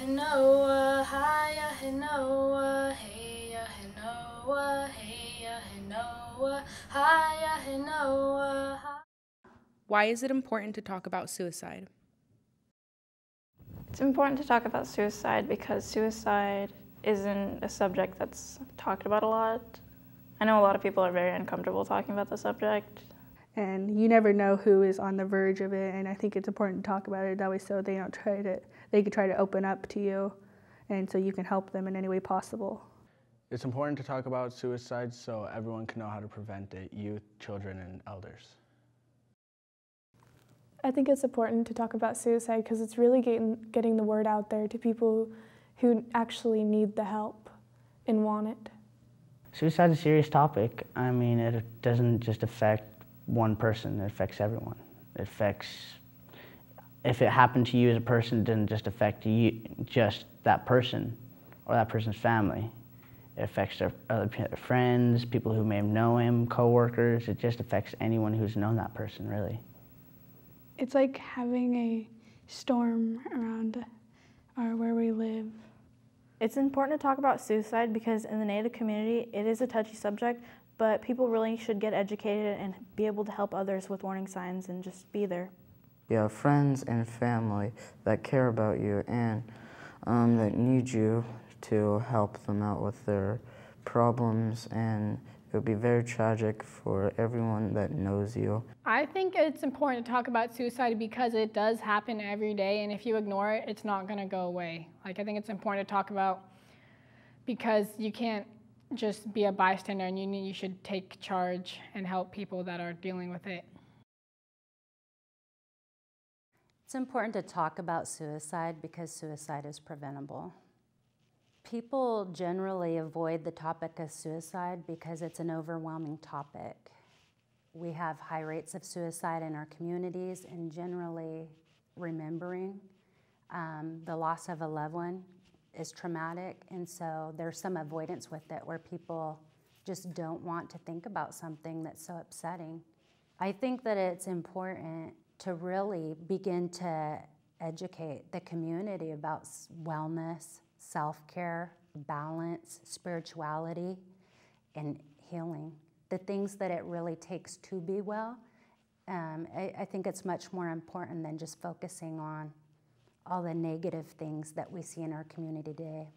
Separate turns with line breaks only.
Noah, hiya, Noah, hey, Noah, hey, Noah, hiya, Noah.
Why is it important to talk about suicide?
It's important to talk about suicide because suicide isn't a subject that's talked about a lot. I know a lot of people are very uncomfortable talking about the subject.
And you never know who is on the verge of it, and I think it's important to talk about it that way so they could try to open up to you, and so you can help them in any way possible.
It's important to talk about suicide so everyone can know how to prevent it, youth, children, and elders.
I think it's important to talk about suicide because it's really getting the word out there to people who actually need the help and want it.
Suicide is a serious topic. I mean, it doesn't just affect one person, it affects everyone. If it happened to you as a person, it doesn't just affect you, just that person or that person's family. It affects their other friends, people who may have known him, coworkers. It just affects anyone who's known that person, really.
It's like having a storm around where we live.
It's important to talk about suicide because in the Native community, it is a touchy subject, but people really should get educated and be able to help others with warning signs and just be there.
You have friends and family that care about you and that need you to help them out with their problems, and it would be very tragic for everyone that knows you.
I think it's important to talk about suicide because it does happen every day, and if you ignore it, it's not going to go away. I think it's important to talk about because you can't just be a bystander, and you should take charge and help people that are dealing with it.
It's important to talk about suicide because suicide is preventable. People generally avoid the topic of suicide because it's an overwhelming topic. We have high rates of suicide in our communities, and generally remembering the loss of a loved one is traumatic, and so there's some avoidance with it where people just don't want to think about something that's so upsetting. I think that it's important to really begin to educate the community about wellness, self-care, balance, spirituality, and healing. The things that it really takes to be well. I think it's much more important than just focusing on all the negative things that we see in our community today.